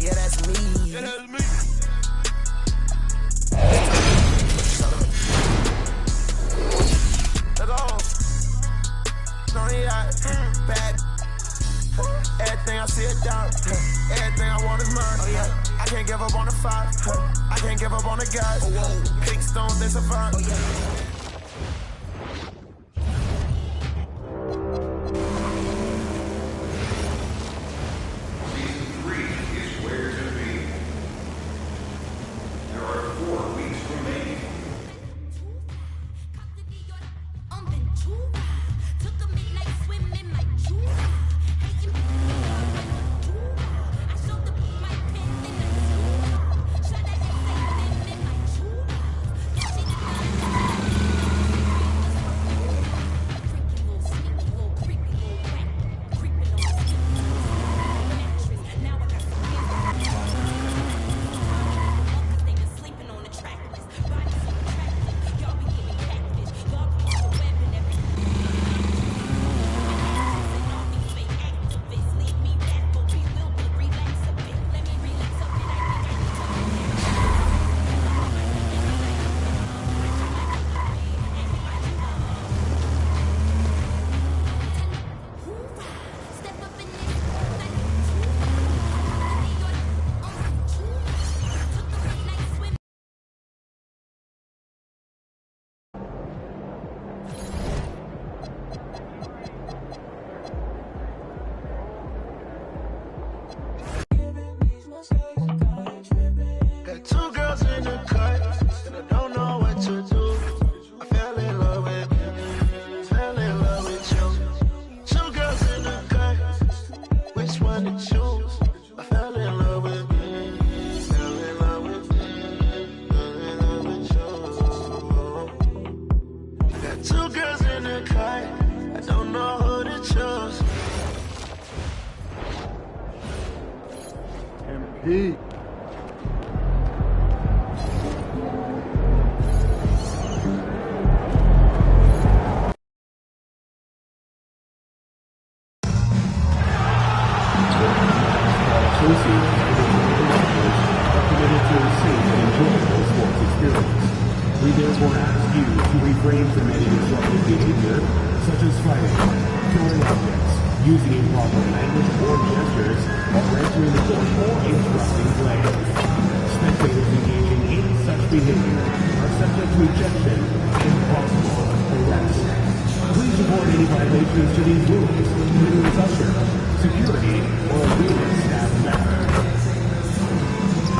yeah, that's me. Yeah, that's me. Let's go. Bad. Everything I see is down. Everything I want is mine. Oh, yeah. I can't give up on the fight. I can't give up on the guys. Oh, whoa. Big stones, they survive. Oh, yeah. Got two girls in the cut, and I don't know what to do. I fell in love with you, fell in love with you. Two girls in the cut, which one to choose? I fell in love with you, fell in love with you, fell in love with you. Got two girls in the cut, I don't know who to choose. MP. We therefore ask you to refrain from any disruptive behavior, such as fighting, throwing objects, using improper language or gestures, or entering the court or interrupting play. Spectators engaging in such behavior are subject to ejection and possible arrest. Please report any violations to these rules, whether it's usher, security, or arena staff member.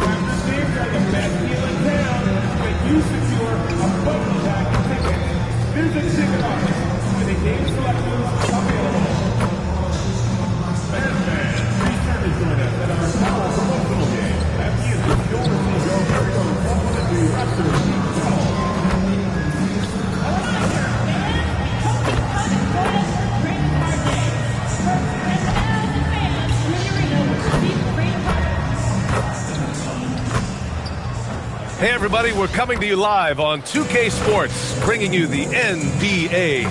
After seems like the best deal in town, when you secure a bundle pack of tickets, visit Ticket Office with a game selections available. Please turn to join us at our power promotional game at the end of your very own complimentary Raptors League Ball. Hey everybody, we're coming to you live on 2K Sports, bringing you the NBA.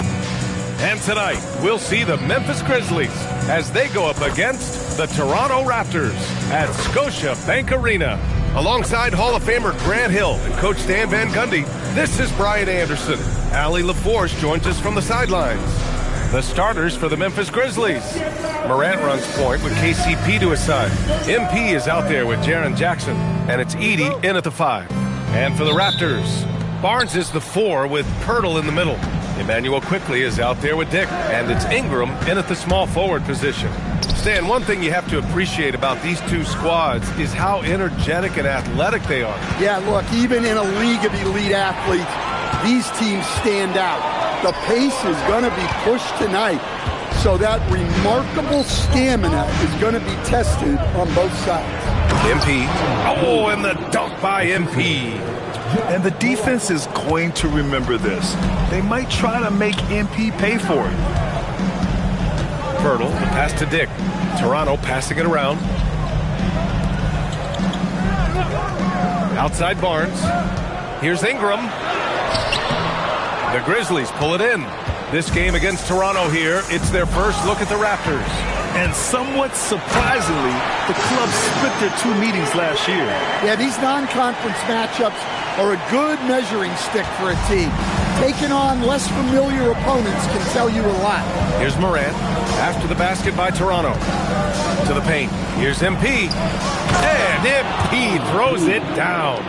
And tonight, we'll see the Memphis Grizzlies as they go up against the Toronto Raptors at Scotia Bank Arena. Alongside Hall of Famer Grant Hill and Coach Stan Van Gundy, this is Brian Anderson. Allie LaForce joins us from the sidelines. The starters for the Memphis Grizzlies. Morant runs point with KCP to his side. MP is out there with Jaren Jackson, and it's Edey in at the 5. And for the Raptors, Barnes is the 4 with Pirtle in the middle. Emmanuel Quickley is out there with Dick, and it's Ingram in at the small forward position. Stan, one thing you have to appreciate about these two squads is how energetic and athletic they are. Yeah, look, even in a league of elite athletes, these teams stand out. The pace is going to be pushed tonight, so that remarkable stamina is going to be tested on both sides. MP. Oh, and the dunk by MP. And the defense is going to remember this. They might try to make MP pay for it. Pirtle, the pass to Dick. Toronto passing it around. Outside Barnes. Here's Ingram. The Grizzlies pull it in. This game against Toronto here, it's their first look at the Raptors. And somewhat surprisingly, the club split their 2 meetings last year. Yeah, these non-conference matchups are a good measuring stick for a team. Taking on less familiar opponents can tell you a lot. Here's Morant. After the basket by Toronto. To the paint. Here's MP. And MP throws it down.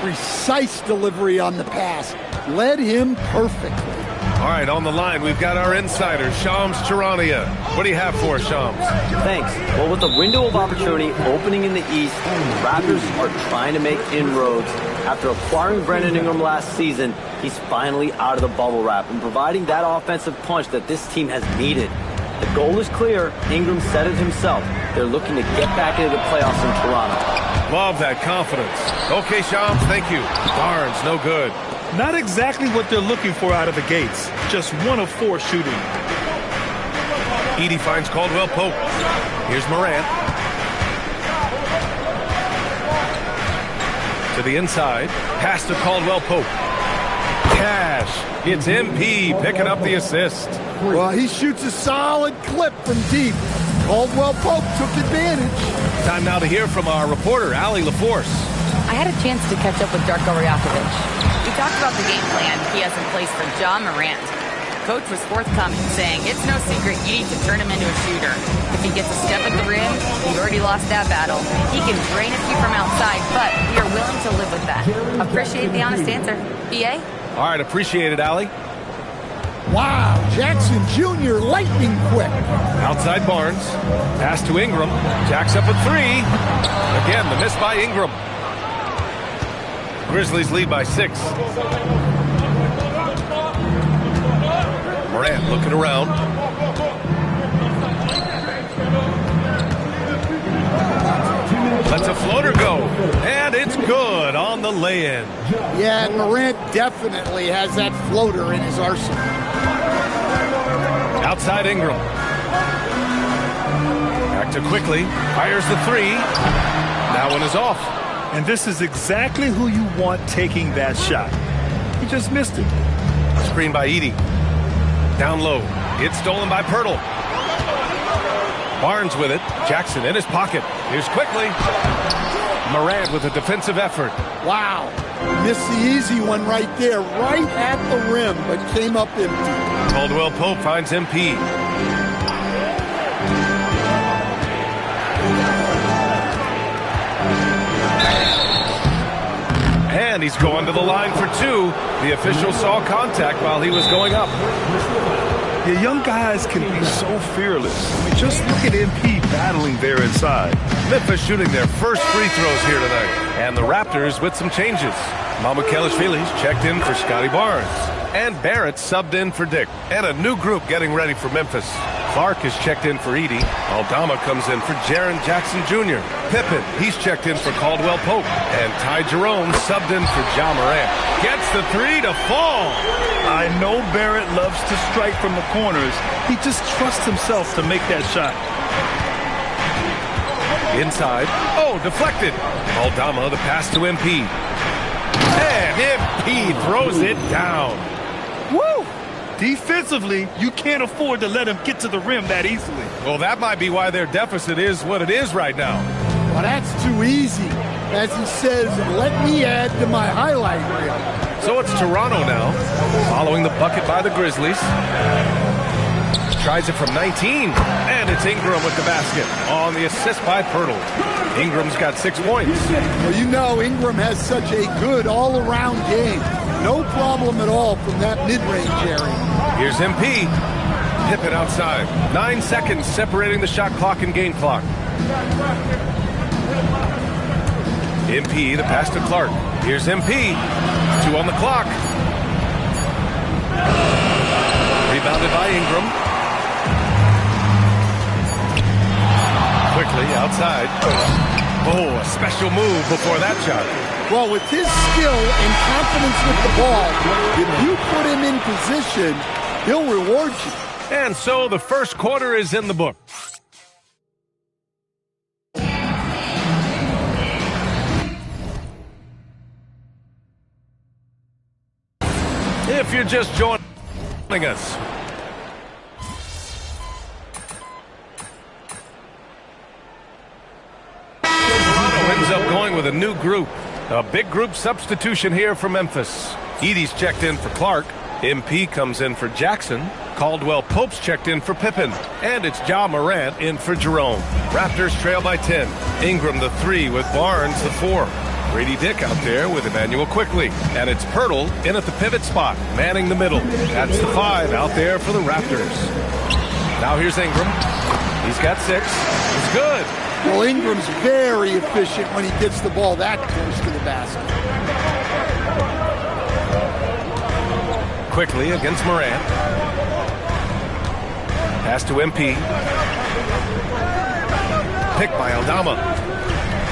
Precise delivery on the pass. Led him perfectly. All right, on the line, we've got our insider, Shams Charania. What do you have for us, Shams? Thanks. Well, with the window of opportunity opening in the East, the Raptors are trying to make inroads. After acquiring Brandon Ingram last season, he's finally out of the bubble wrap and providing that offensive punch that this team has needed. The goal is clear. Ingram said it himself. They're looking to get back into the playoffs in Toronto. Love that confidence. Okay, Shams, thank you. Barnes, no good. Not exactly what they're looking for out of the gates. Just 1 of 4 shooting. Edey finds Caldwell Pope. Here's Morant. To the inside. Pass to Caldwell Pope. Cash. It's MP picking up the assist. Well, he shoots a solid clip from deep. Caldwell Pope took advantage. Time now to hear from our reporter, Allie LaForce. I had a chance to catch up with Darko Rajakovic. We talked about the game plan he has in place for Ja Morant. Coach was forthcoming, saying it's no secret you need to turn him into a shooter. If he gets a step at the rim, you've already lost that battle. He can drain a few from outside, but we are willing to live with that. Appreciate the honest answer. BA? All right, appreciate it, Allie. Wow, Jackson Jr. lightning quick. Outside Barnes. Pass to Ingram. Jacks up a 3. Again, the miss by Ingram. Grizzlies lead by 6. Morant looking around. Lets a floater go. And it's good on the lay-in. Yeah, and Morant definitely has that floater in his arsenal. Outside Ingram. Back to quickly. Fires the 3. That one is off. And this is exactly who you want taking that shot. He just missed it. Screen by Edey. Down low. It's stolen by Pirtle. Barnes with it. Jackson in his pocket. Here's quickly. Morant with a defensive effort. Wow. Missed the easy one right there. Right at the rim, but came up empty. Caldwell Pope finds MP. And he's going to the line for 2. The official saw contact while he was going up. The young guys can be so fearless. I mean, just look at MP battling there inside. Memphis shooting their first free throws here tonight. And the Raptors with some changes. Mamukelashvili's checked in for Scotty Barnes. And Barrett subbed in for Dick. And a new group getting ready for Memphis. Clark is checked in for Edey. Aldama comes in for Jaren Jackson Jr. Pippen, he's checked in for Caldwell Pope. And Ty Jerome subbed in for Ja Morant. Gets the 3 to fall. I know Barrett loves to strike from the corners. He just trusts himself to make that shot. Inside. Oh, deflected. Aldama, the pass to MP. And MP throws it down. Woo! Defensively, you can't afford to let him get to the rim that easily. Well, that might be why their deficit is what it is right now. Well, that's too easy. As he says, let me add to my highlight reel. So it's Toronto now, following the bucket by the Grizzlies. Tries it from 19, and it's Ingram with the basket on the assist by Pirtle. Ingram's got 6 points. Well, you know Ingram has such a good all-around game. No problem at all from that mid-range area. Here's MP. Pippen outside. 9 seconds separating the shot clock and game clock. MP, the pass to Clark. Here's MP. 2 on the clock. Rebounded by Ingram. Quickly outside. Oh, a special move before that shot. Well, with his skill and confidence with the ball, if you put him in position, he'll reward you. And so the first quarter is in the book. If you're just joining us, ends up going with a new group. A big group substitution here for Memphis. Edey's checked in for Clark. MP comes in for Jackson. Caldwell Pope's checked in for Pippen. And it's Ja Morant in for Jerome. Raptors trail by 10. Ingram the 3 with Barnes the 4. Grady Dick out there with Emmanuel Quickly. And it's Pirtle in at the pivot spot, manning the middle. That's the 5 out there for the Raptors. Now here's Ingram. He's got 6. It's good. Well, Ingram's very efficient when he gets the ball that close to the basket. Quickly against Morant. Pass to MP. Picked by Aldama.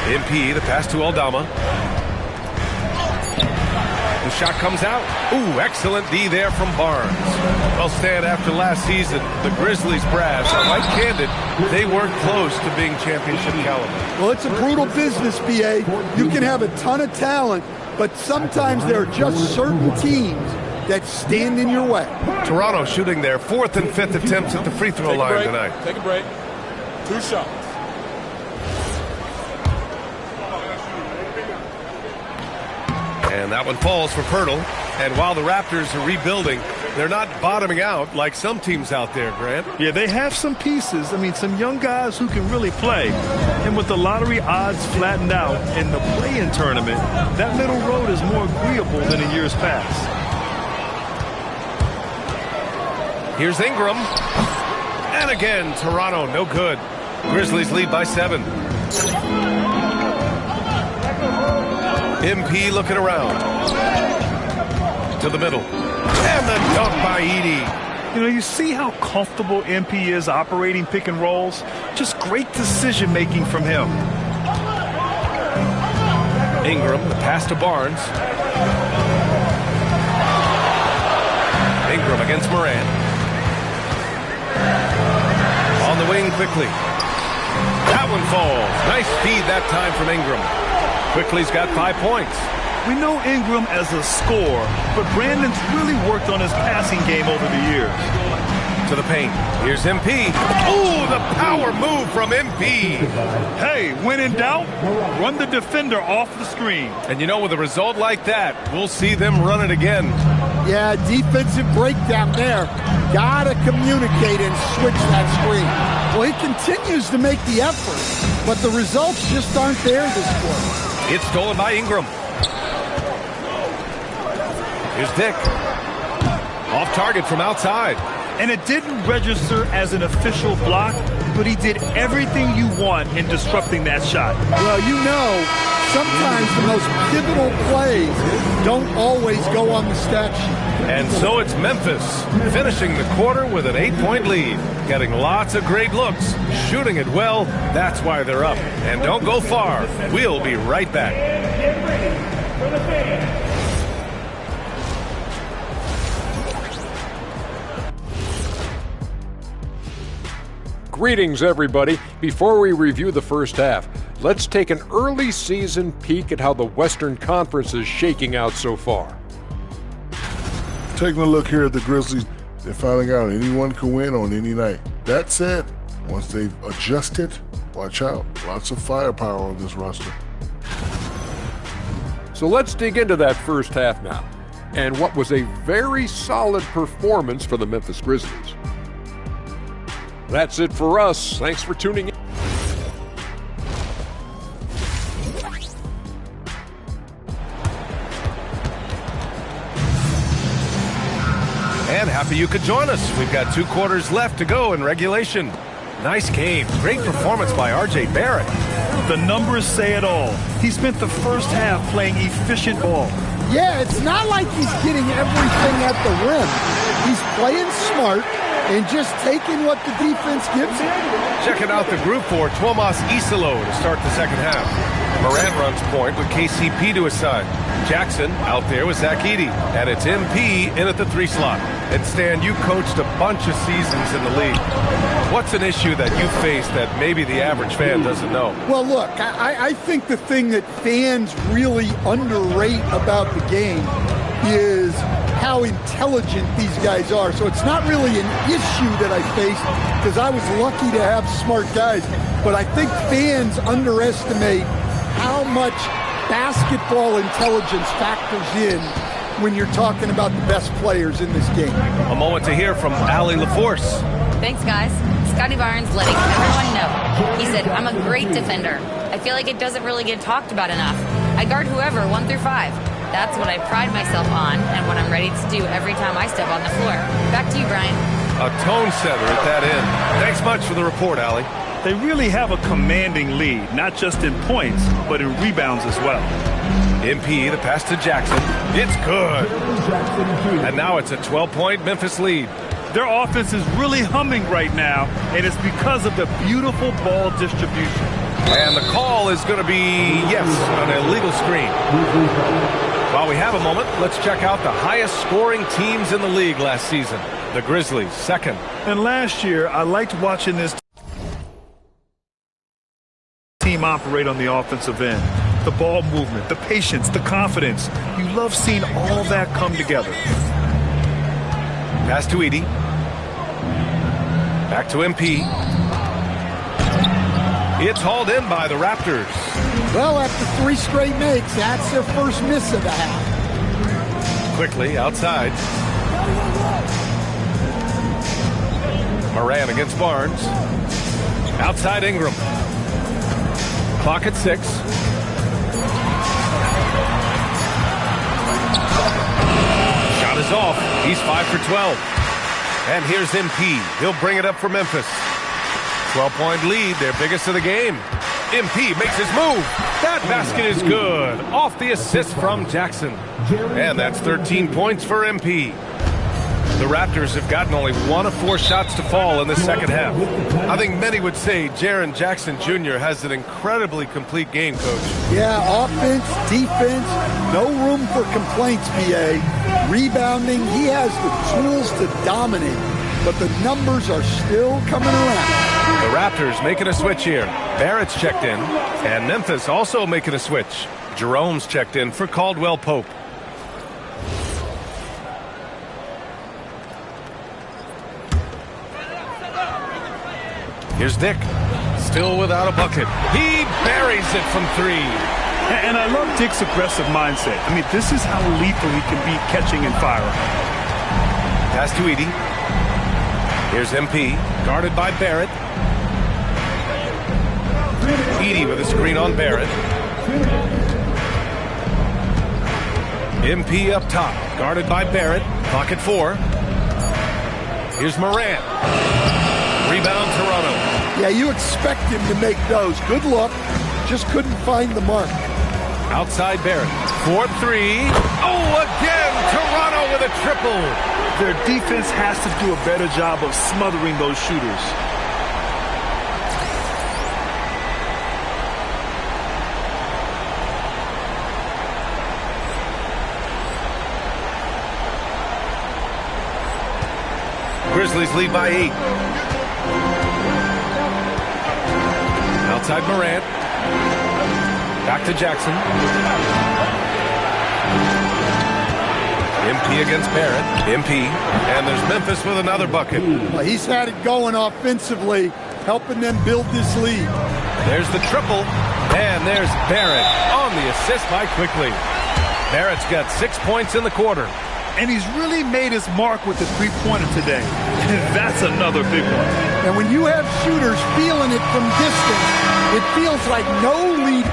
MP, the pass to Aldama. The shot comes out. Ooh, excellent D there from Barnes. Well, Stan, after last season, the Grizzlies brass are quite candid. They weren't close to being championship caliber. Well, it's a brutal business, BA. You can have a ton of talent, but sometimes there are just certain teams that stand in your way. Toronto shooting their 4th and 5th attempts at the free throw line tonight. Take a break. 2 shots. And that one falls for Pirtle. And while the Raptors are rebuilding, they're not bottoming out like some teams out there, Grant. Yeah, they have some pieces. I mean, some young guys who can really play. And with the lottery odds flattened out in the play-in tournament, that middle road is more agreeable than in years past. Here's Ingram. And again, Toronto, no good. Grizzlies lead by 7. MP looking around. To the middle. And the dunk by Edey. You know, you see how comfortable MP is operating pick and rolls? Just great decision-making from him. Ingram, the pass to Barnes. Ingram against Morant. On the wing quickly. That one falls. Nice feed that time from Ingram. Quickly's got 5 points. We know Ingram as a scorer, but Brandon's really worked on his passing game over the years. To the paint. Here's MP. Oh, the power move from MP. Hey, when in doubt, run the defender off the screen. And you know, with a result like that, we'll see them run it again. Yeah, defensive breakdown there. Gotta communicate and switch that screen. Well, he continues to make the effort, but the results just aren't there this quarter. It's stolen by Ingram. Here's Dick. Off target from outside. And it didn't register as an official block, but he did everything you want in disrupting that shot. Well, you know, sometimes the most pivotal plays don't always go on the stat sheet. And so it's Memphis finishing the quarter with an 8-point lead. Getting lots of great looks, shooting it well. That's why they're up. And don't go far. We'll be right back. Get ready for the fans. Greetings, everybody. Before we review the first half, let's take an early season peek at how the Western Conference is shaking out so far. Taking a look here at the Grizzlies, they're finding out anyone can win on any night. That said, once they've adjusted, watch out. Lots of firepower on this roster. So let's dig into that first half now, and what was a very solid performance for the Memphis Grizzlies. That's it for us. Thanks for tuning in. And happy you could join us. We've got 2 quarters left to go in regulation. Nice game. Great performance by R.J. Barrett. The numbers say it all. He spent the first half playing efficient ball. Yeah, it's not like he's getting everything at the rim. He's playing smart and just taking what the defense gives him. Checking out the group for Tuomas Isalo to start the second half. Morant runs point with KCP to his side. Jackson out there with Zach Edey. And it's MP in at the 3 slot. And Stan, you coached a bunch of seasons in the league. What's an issue that you face that maybe the average fan doesn't know? Well, look, I think the thing that fans really underrate about the game is how intelligent these guys are. So it's not really an issue that I faced because I was lucky to have smart guys. But I think fans underestimate how much basketball intelligence factors in when you're talking about the best players in this game. A moment to hear from Allie LaForce. Thanks, guys. Scotty Barnes letting everyone know. He said, I'm a great defender. I feel like it doesn't really get talked about enough. I guard whoever, 1 through 5. That's what I pride myself on and what I'm ready to do every time I step on the floor. Back to you, Brian. A tone setter at that end. Thanks much for the report, Allie. They really have a commanding lead, not just in points, but in rebounds as well. MP, the pass to Jackson. It's good. And now it's a 12-point Memphis lead. Their offense is really humming right now, and it's because of the beautiful ball distribution. And the call is going to be, yes, an illegal screen. While we have a moment, let's check out the highest scoring teams in the league last season. The Grizzlies, second. And last year, I liked watching this team operate on the offensive end. The ball movement, the patience, the confidence. You love seeing all that come together. Pass to Edie. Back to MP. It's hauled in by the Raptors. Well, after 3 straight makes, that's their first miss of the half. Quickly outside. Moran against Barnes. Outside Ingram. Clock at 6. Shot is off. He's 5 for 12. And here's MP. He'll bring it up for Memphis. 12-point lead, their biggest of the game. MP makes his move. That basket is good. Off the assist from Jackson. And that's 13 points for MP. The Raptors have gotten only 1 of 4 shots to fall in the second half. I think many would say Jaren Jackson Jr. has an incredibly complete game, Coach. Yeah, offense, defense, no room for complaints, BA. Rebounding, he has the tools to dominate, but the numbers are still coming around. The Raptors making a switch here. Barrett's checked in, and Memphis also making a switch. Jerome's checked in for Caldwell Pope. Here's Dick, still without a bucket. He buries it from 3. And I love Dick's aggressive mindset. I mean, this is how lethal he can be catching and firing. Pass to Edie. Here's MP, guarded by Barrett. Edie with a screen on Barrett. MP up top, guarded by Barrett. Clock at 4. Here's Moran. Rebound Toronto. Yeah, you expect him to make those. Good luck. Just couldn't find the mark. Outside Barrett. 4-3. Oh, again! Toronto with a triple. Their defense has to do a better job of smothering those shooters. Grizzlies lead by 8. Outside Morant. Back to Jackson. MP against Barrett. MP. And there's Memphis with another bucket. Well, he's had it going offensively, helping them build this lead. There's the triple. And there's Barrett on the assist by Quickly. Barrett's got 6 points in the quarter. And he's really made his mark with the three-pointer today. That's another big one. And when you have shooters feeling it from distance, it feels like no lead.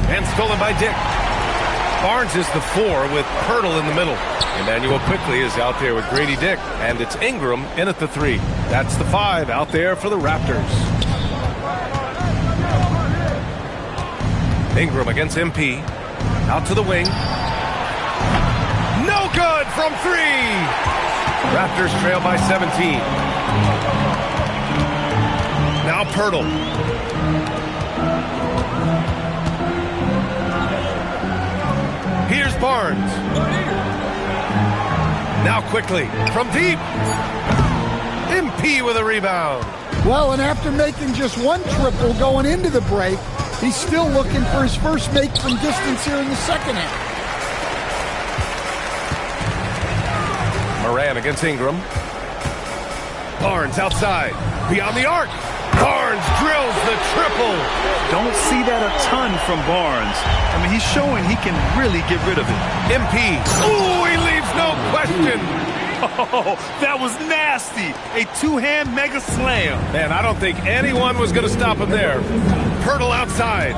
And stolen by Dick. Barnes is the 4 with Pirtle in the middle. Emmanuel Quickly is out there with Grady Dick, and it's Ingram in at the 3. That's the 5 out there for the Raptors. Ingram against MP. Out to the wing. No good from 3! Raptors trail by 17. Now Pirtle. Here's Barnes. Now Quickly from deep. MP with a rebound. Well, and after making just 1 triple going into the break, he's still looking for his first make from distance here in the second half. Moran against Ingram. Barnes outside, beyond the arc. Barnes drills the triple. Don't see that a ton from Barnes. I mean, he's showing he can really get rid of it. MP. Ooh, he leaves no question. Oh, that was nasty. A two-hand mega slam. Man, I don't think anyone was going to stop him there. Pirtle outside.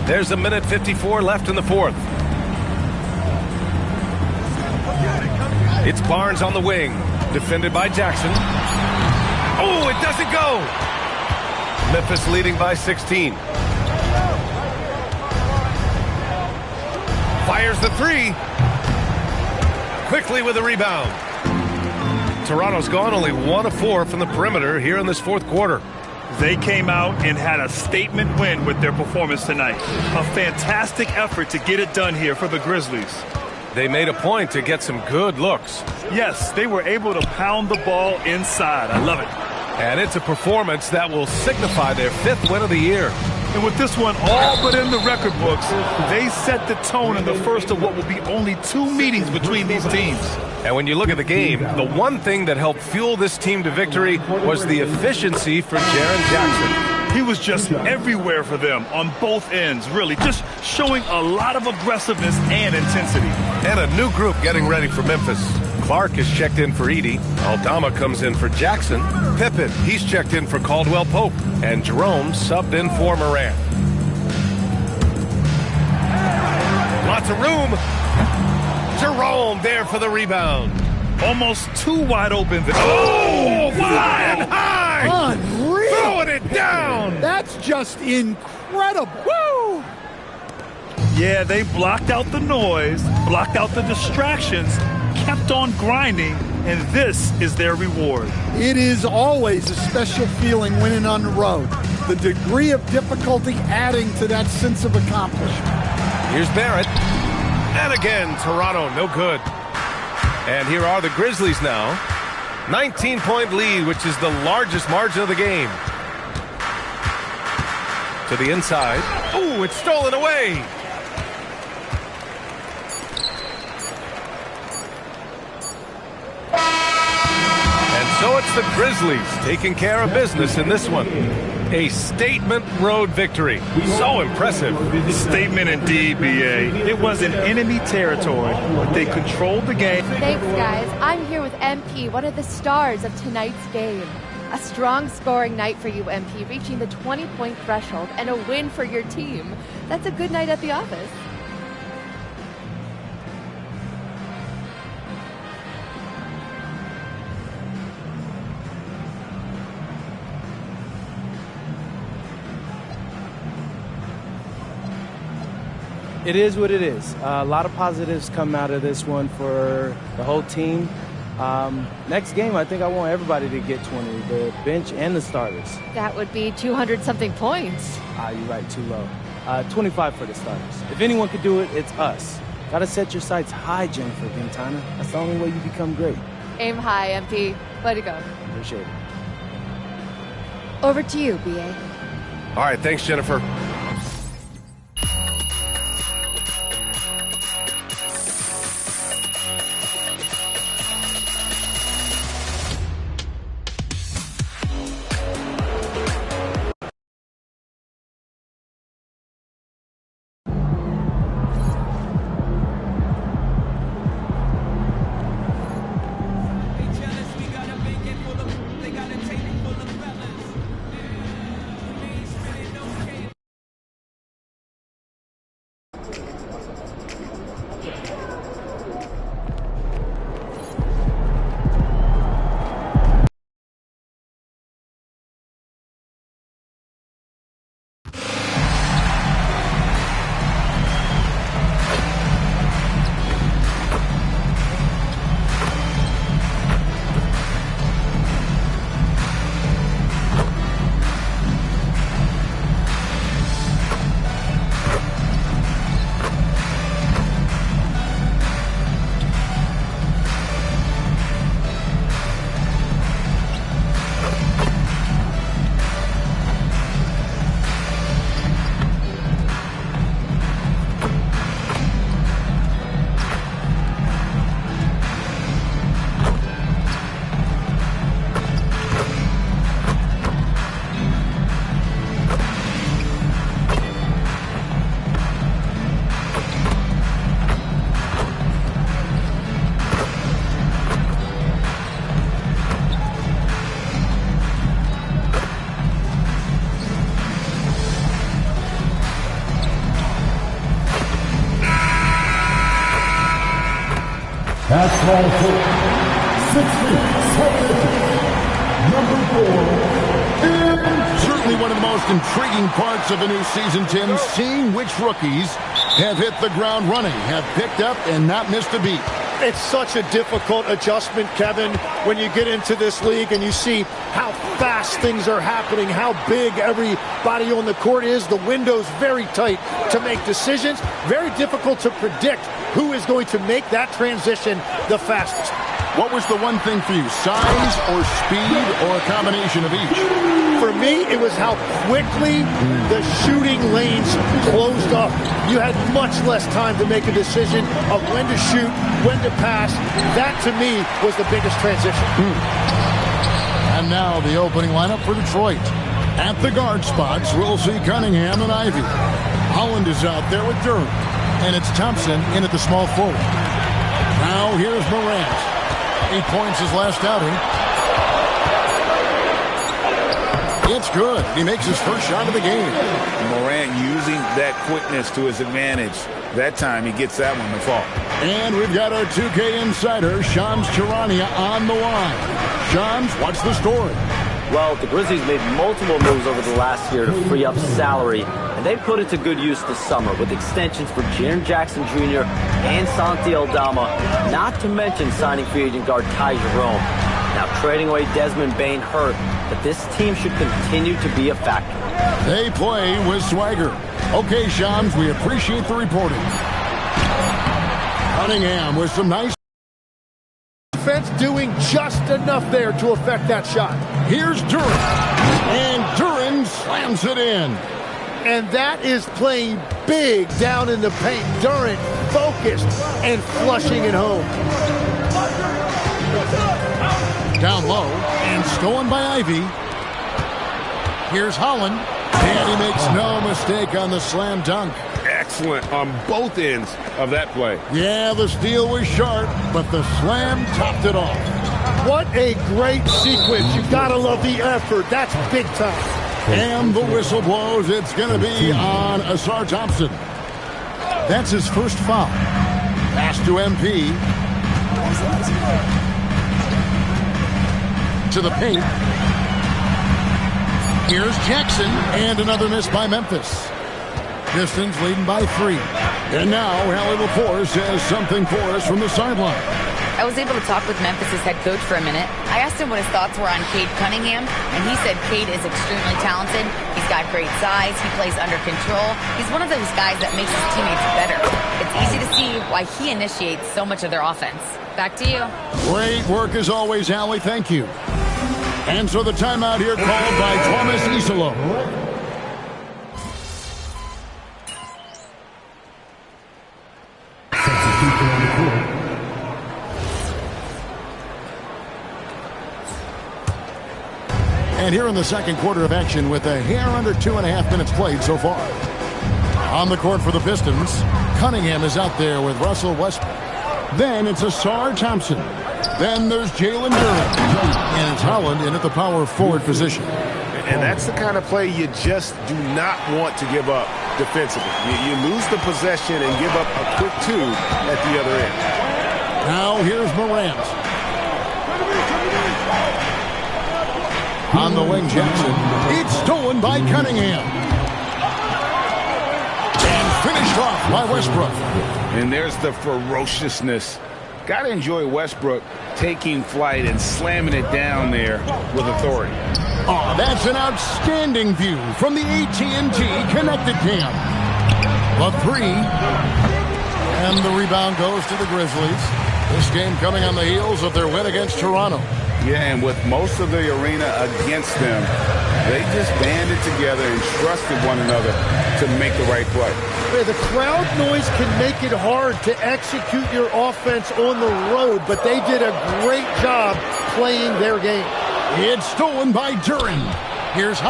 There's a minute 54 left in the fourth. It's Barnes on the wing, defended by Jackson. Oh, it doesn't go. Memphis leading by 16. Fires the three. Quickly with a rebound. Toronto's gone only 1 of 4 from the perimeter here in this fourth quarter. They came out and had a statement win with their performance tonight. A fantastic effort to get it done here for the Grizzlies. They made a point to get some good looks. Yes, they were able to pound the ball inside. I love it. And it's a performance that will signify their 5th win of the year. And with this one all but in the record books, they set the tone in the first of what will be only 2 meetings between these teams. And when you look at the game, the one thing that helped fuel this team to victory was the efficiency for Jaren Jackson. He was just everywhere for them on both ends, really, just showing a lot of aggressiveness and intensity. And a new group getting ready for Memphis. Clark is checked in for Edey. Aldama comes in for Jackson. Pippen, he's checked in for Caldwell Pope. And Jerome subbed in for Moran. Lots of room. Jerome there for the rebound. Almost too wide open. Oh, flying high. Unreal. Throwing it down. That's just incredible. Woo! Yeah, they blocked out the noise, blocked out the distractions, kept on grinding, and this is their reward. It is always a special feeling winning on the road. The degree of difficulty adding to that sense of accomplishment. Here's Barrett. And again, Toronto, no good. And here are the Grizzlies now. 19-point lead, which is the largest margin of the game. To the inside. Ooh, it's stolen away. And so it's the Grizzlies taking care of business in this one. A statement road victory. So impressive. Statement indeed, BA. It was in enemy territory, but they controlled the game. Thanks, guys. I'm here with MP, one of the stars of tonight's game. A strong scoring night for you, MP, reaching the 20-point threshold and a win for your team. That's a good night at the office. It is what it is. A lot of positives come out of this one for the whole team. Next game, I think I want everybody to get 20, the bench and the starters. That would be 200-something points. You're right, too low. 25 for the starters. If anyone could do it, it's us. Got to set your sights high, Jennifer Quintana. That's the only way you become great. Aim high, MP. Way to go. Appreciate it. Over to you, BA. All right, thanks, Jennifer. Small forward, 6 feet, 7 inches, number 4. Certainly one of the most intriguing parts of a new season, Tim, seeing which rookies have hit the ground running, have picked up and not missed a beat. It's such a difficult adjustment, Kevin, when you get into this league and you see how fast things are happening, how big everybody on the court is. The window's very tight to make decisions. Very difficult to predict who is going to make that transition the fastest. What was the one thing for you, size or speed or a combination of each? For me, it was how quickly the shooting lanes closed up. You had much less time to make a decision of when to shoot, when to pass. That, to me, was the biggest transition. And now the opening lineup for Detroit. At the guard spots, we'll see Cunningham and Ivy. Holland is out there with Durham. And it's Thompson in at the small forward. Now here's Morant. 8 points his last outing. It's good. He makes his first shot of the game. Morant using that quickness to his advantage. That time he gets that one to fall. And we've got our 2K insider, Shams Charania, on the line. Shams, what's the story? Well, the Grizzlies made multiple moves over the last year to free up salary, and they put it to good use this summer with extensions for Jaren Jackson Jr. and Santi Aldama, not to mention signing free agent guard Ty Jerome. Now trading away Desmond Bane hurt, but this team should continue to be a factor. They play with swagger. Okay, Shams, we appreciate the reporting. Cunningham with some nice defense doing just enough there to affect that shot. Here's Duran, and Duran slams it in. And that is playing big down in the paint. Durant focused and flushing it home. Down low and stolen by Ivy. Here's Holland, and he makes no mistake on the slam dunk. Excellent on both ends of that play. Yeah, the steal was sharp, but the slam topped it off. What a great sequence. You gotta love the effort. That's big time. And the whistle blows. It's going to be on Asar Thompson. That's his first foul. Pass to MP. To the paint. Here's Jackson, and another miss by Memphis. Pistons leading by 3. And now Hallie LaForce has something for us from the sideline. I was able to talk with Memphis' head coach for a minute. I asked him what his thoughts were on Cade Cunningham, and he said Cade is extremely talented. He's got great size. He plays under control. He's one of those guys that makes his teammates better. It's easy to see why he initiates so much of their offense. Back to you. Great work as always, Hallie. Thank you. And so the timeout here called by Thomas Isolo. And here in the second quarter of action with a hair under 2.5 minutes played so far. On the court for the Pistons, Cunningham is out there with Russell Westbrook. Then it's Asar Thompson. Then there's Jalen Duran. And it's Holland in at the power forward position. And that's the kind of play you just do not want to give up defensively. You lose the possession and give up a quick 2 at the other end. Now here's Morant. On the wing, Jackson. It's stolen by Cunningham. And finished off by Westbrook. And there's the ferociousness. Got to enjoy Westbrook taking flight and slamming it down there with authority. Oh, that's an outstanding view from the AT&T Connected Cam. The 3. And the rebound goes to the Grizzlies. This game coming on the heels of their win against Toronto. Yeah, and with most of the arena against them, they just banded together and trusted one another to make the right play. The crowd noise can make it hard to execute your offense on the road, but they did a great job playing their game. It's stolen by Duran. Here's